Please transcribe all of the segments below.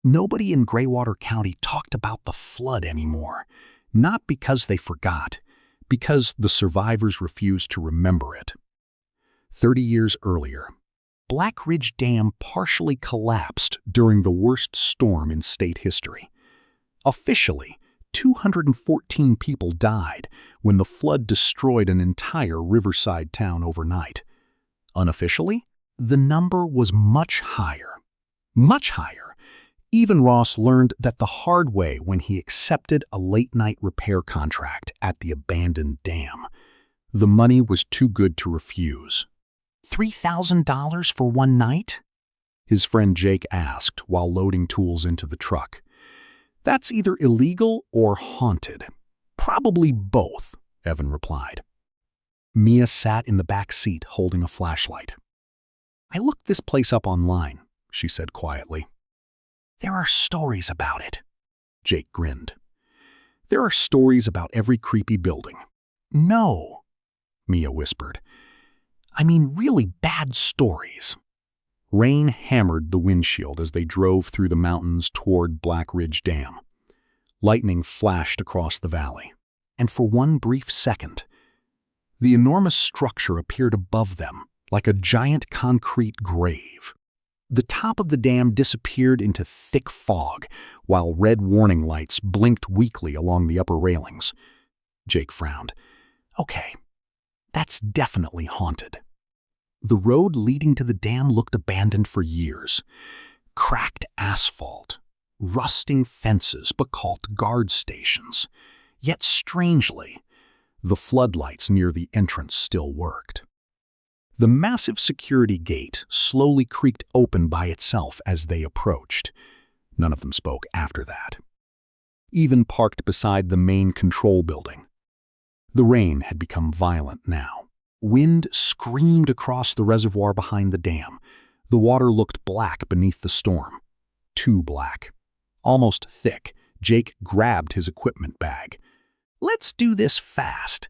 Nobody in Graywater County talked about the flood anymore, not because they forgot, because the survivors refused to remember it. 30 years earlier, Black Ridge Dam partially collapsed during the worst storm in state history. Officially, 214 people died when the flood destroyed an entire riverside town overnight. Unofficially, the number was much higher. Much higher. Even Ross learned that the hard way when he accepted a late-night repair contract at the abandoned dam. The money was too good to refuse. $3,000 for one night? His friend Jake asked while loading tools into the truck. That's either illegal or haunted. Probably both, Evan replied. Mia sat in the back seat holding a flashlight. I looked this place up online, she said quietly. There are stories about it. Jake grinned. There are stories about every creepy building. No, Mia whispered. I mean really bad stories. Rain hammered the windshield as they drove through the mountains toward Black Ridge Dam. Lightning flashed across the valley, and for one brief second, the enormous structure appeared above them like a giant concrete grave. The top of the dam disappeared into thick fog, while red warning lights blinked weakly along the upper railings. Jake frowned. Okay, that's definitely haunted. The road leading to the dam looked abandoned for years. Cracked asphalt, rusting fences but called guard stations. Yet strangely, the floodlights near the entrance still worked. The massive security gate slowly creaked open by itself as they approached. None of them spoke after that. Even parked beside the main control building. The rain had become violent now. Wind screamed across the reservoir behind the dam. The water looked black beneath the storm. Too black. Almost thick. Jake grabbed his equipment bag. Let's do this fast.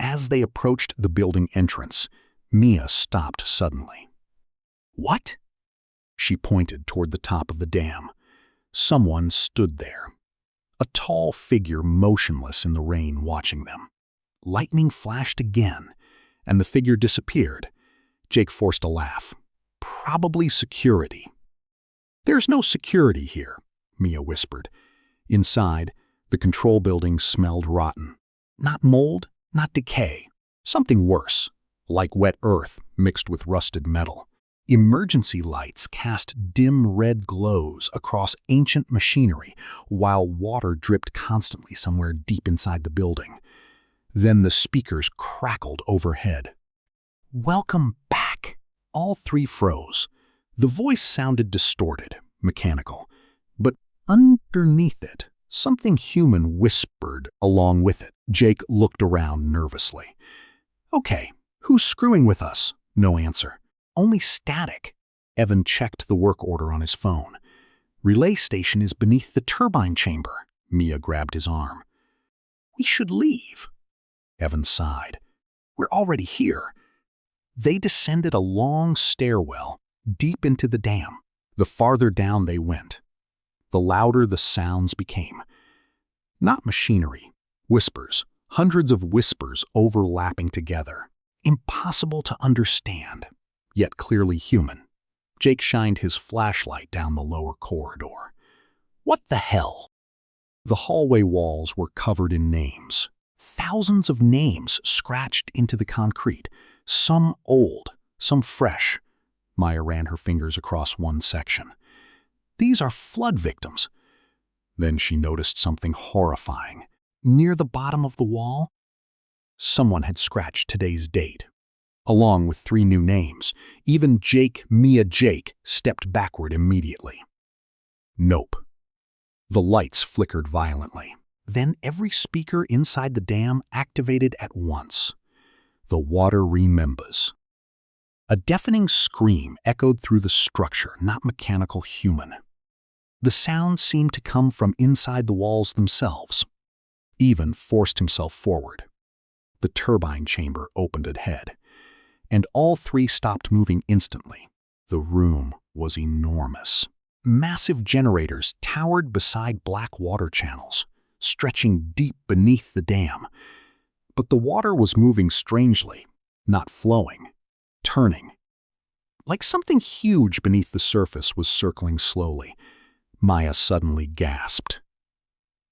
As they approached the building entrance, Mia stopped suddenly. What? She pointed toward the top of the dam. Someone stood there. A tall figure motionless in the rain watching them. Lightning flashed again, and the figure disappeared. Jake forced a laugh. Probably security. There's no security here, Mia whispered. Inside, the control building smelled rotten. Not mold, not decay. Something worse, like wet earth mixed with rusted metal. Emergency lights cast dim red glows across ancient machinery, while water dripped constantly somewhere deep inside the building. Then the speakers crackled overhead. Welcome back. All three froze. The voice sounded distorted, mechanical. But underneath it, something human whispered along with it. Jake looked around nervously. Okay, who's screwing with us? No answer. Only static. Evan checked the work order on his phone. Relay station is beneath the turbine chamber. Mia grabbed his arm. We should leave. Evan sighed. We're already here. They descended a long stairwell deep into the dam. The farther down they went, the louder the sounds became. Not machinery, whispers, hundreds of whispers overlapping together. Impossible to understand, yet clearly human. Jake shined his flashlight down the lower corridor. What the hell? The hallway walls were covered in names. Thousands of names scratched into the concrete, some old, some fresh. Maya ran her fingers across one section. These are flood victims. Then she noticed something horrifying. Near the bottom of the wall, someone had scratched today's date, along with 3 new names. Even Jake stepped backward immediately. Nope. The lights flickered violently. Then every speaker inside the dam activated at once. The water remembers. A deafening scream echoed through the structure, not mechanical, human. The sound seemed to come from inside the walls themselves. Evan forced himself forward. The turbine chamber opened ahead, and all 3 stopped moving instantly. The room was enormous. Massive generators towered beside Blackwater channels, stretching deep beneath the dam. But the water was moving strangely, not flowing, turning. Like something huge beneath the surface was circling slowly. Maya suddenly gasped.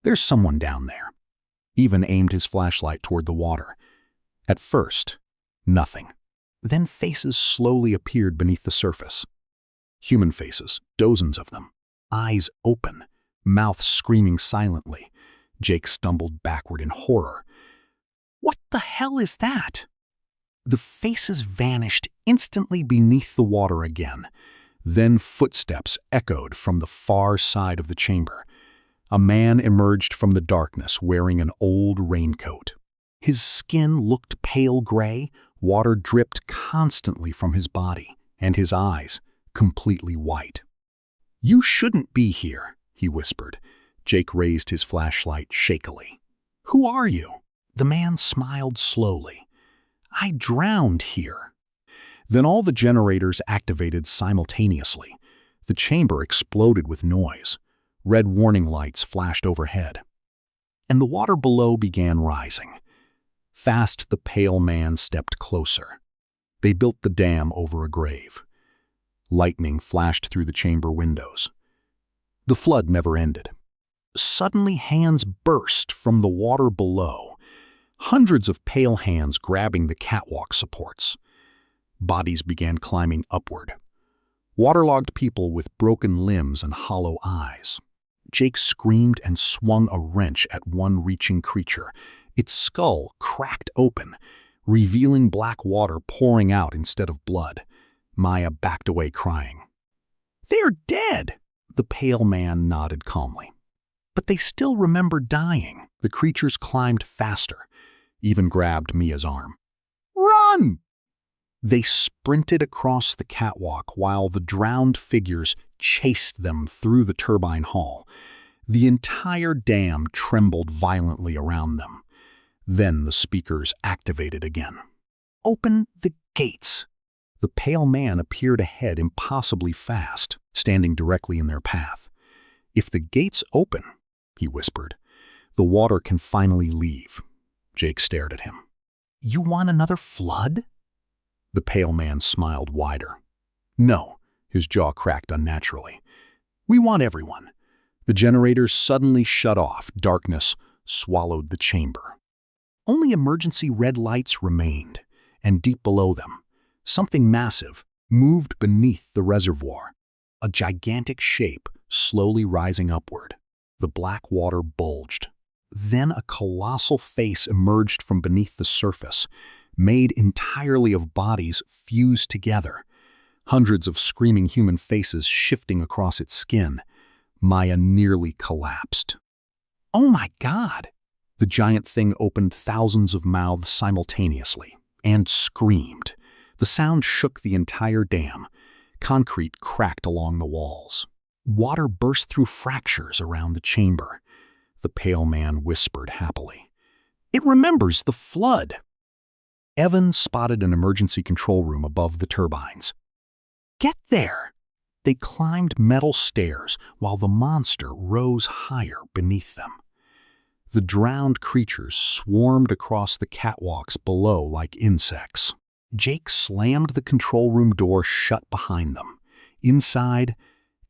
"There's someone down there." Even aimed his flashlight toward the water. At first, nothing. Then faces slowly appeared beneath the surface. Human faces, dozens of them. Eyes open, mouth screaming silently. Jake stumbled backward in horror. "What the hell is that?" The faces vanished instantly beneath the water again. Then footsteps echoed from the far side of the chamber. A man emerged from the darkness wearing an old raincoat. His skin looked pale gray, water dripped constantly from his body, and his eyes completely white. "You shouldn't be here," he whispered. Jake raised his flashlight shakily. "Who are you?" The man smiled slowly. "I drowned here." Then all the generators activated simultaneously. The chamber exploded with noise. Red warning lights flashed overhead. And the water below began rising. Fast, the pale man stepped closer. They built the dam over a grave. Lightning flashed through the chamber windows. The flood never ended. Suddenly, hands burst from the water below. Hundreds of pale hands grabbing the catwalk supports. Bodies began climbing upward. Waterlogged people with broken limbs and hollow eyes. Jake screamed and swung a wrench at one reaching creature. Its skull cracked open, revealing black water pouring out instead of blood. Maya backed away crying. "They're dead!" The pale man nodded calmly. "But they still remember dying." The creatures climbed faster, even grabbed Mia's arm. "Run!" They sprinted across the catwalk while the drowned figures chased them through the turbine hall. The entire dam trembled violently around them. Then the speakers activated again. "Open the gates!" The pale man appeared ahead impossibly fast, standing directly in their path. "If the gates open," he whispered, "the water can finally leave." Jake stared at him. "You want another flood?" The pale man smiled wider. "No," his jaw cracked unnaturally. "We want everyone." The generators suddenly shut off. Darkness swallowed the chamber. Only emergency red lights remained, and deep below them, something massive moved beneath the reservoir. A gigantic shape slowly rising upward. The black water bulged. Then a colossal face emerged from beneath the surface, made entirely of bodies fused together. Hundreds of screaming human faces shifting across its skin. Maya nearly collapsed. "Oh my God!" The giant thing opened thousands of mouths simultaneously and screamed. The sound shook the entire dam. Concrete cracked along the walls. Water burst through fractures around the chamber. The pale man whispered happily, "It remembers the flood." Evan spotted an emergency control room above the turbines. "Get there!" They climbed metal stairs while the monster rose higher beneath them. The drowned creatures swarmed across the catwalks below like insects. Jake slammed the control room door shut behind them. Inside,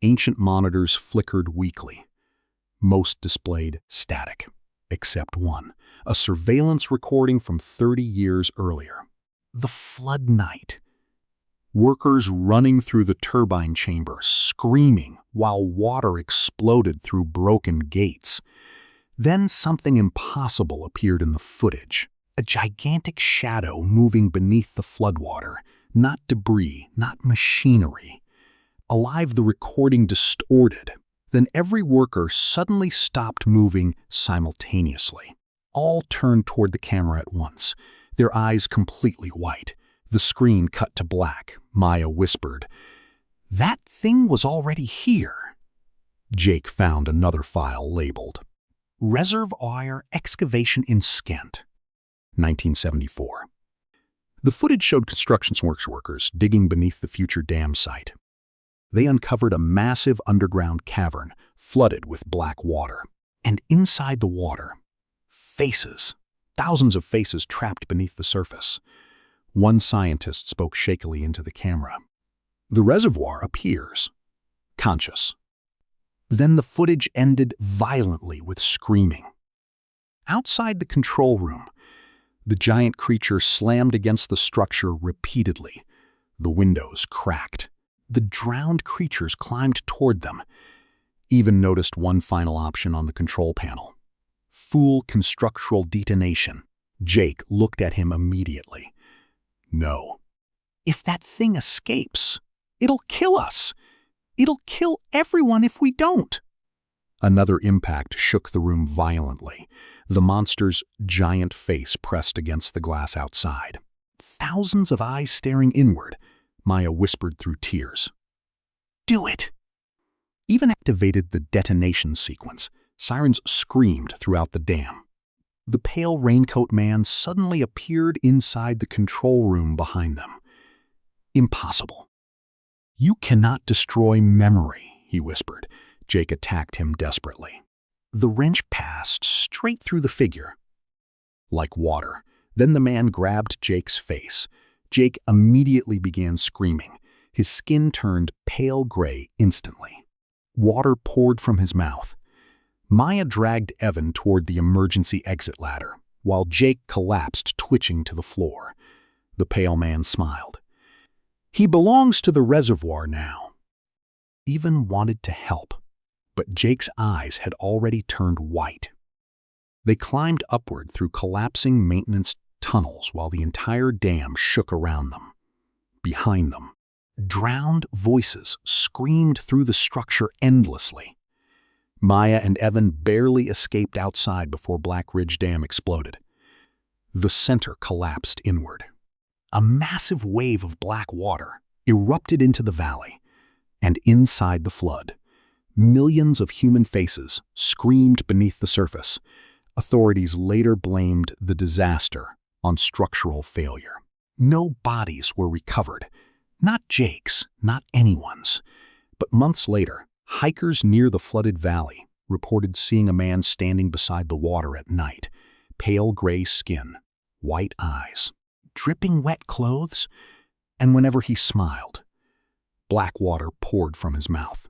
ancient monitors flickered weakly. Most displayed static, except one, a surveillance recording from 30 years earlier. The flood night. Workers running through the turbine chamber, screaming while water exploded through broken gates. Then something impossible appeared in the footage. A gigantic shadow moving beneath the floodwater. Not debris, not machinery. Alive, the recording distorted. Then every worker suddenly stopped moving simultaneously. All turned toward the camera at once, their eyes completely white. The screen cut to black. Maya whispered, "That thing was already here." Jake found another file labeled Reservoir Excavation in Skent, 1974. The footage showed construction workers digging beneath the future dam site. They uncovered a massive underground cavern flooded with black water. And inside the water, faces. Thousands of faces trapped beneath the surface. One scientist spoke shakily into the camera. The reservoir appears conscious. Then the footage ended violently with screaming. Outside the control room, the giant creature slammed against the structure repeatedly. The windows cracked. The drowned creatures climbed toward them. Even noticed one final option on the control panel. Full constructural detonation. Jake looked at him immediately. No. If that thing escapes, it'll kill us. It'll kill everyone if we don't. Another impact shook the room violently. The monster's giant face pressed against the glass outside. Thousands of eyes staring inward, Maya whispered through tears. Do it! Even activated the detonation sequence. Sirens screamed throughout the dam. The pale raincoat man suddenly appeared inside the control room behind them. Impossible. You cannot destroy memory, he whispered. Jake attacked him desperately. The wrench passed straight through the figure. Like water. Then the man grabbed Jake's face. Jake immediately began screaming. His skin turned pale gray instantly. Water poured from his mouth. Maya dragged Evan toward the emergency exit ladder, while Jake collapsed, twitching to the floor. The pale man smiled. He belongs to the reservoir now. Evan wanted to help, but Jake's eyes had already turned white. They climbed upward through collapsing maintenance tunnels while the entire dam shook around them. Behind them, drowned voices screamed through the structure endlessly. Maya and Evan barely escaped outside before Black Ridge Dam exploded. The center collapsed inward. A massive wave of black water erupted into the valley, and inside the flood, millions of human faces screamed beneath the surface. Authorities later blamed the disaster on structural failure. No bodies were recovered. Not Jake's, not anyone's. But months later, hikers near the flooded valley reported seeing a man standing beside the water at night. Pale gray skin, white eyes, dripping wet clothes, and whenever he smiled, black water poured from his mouth.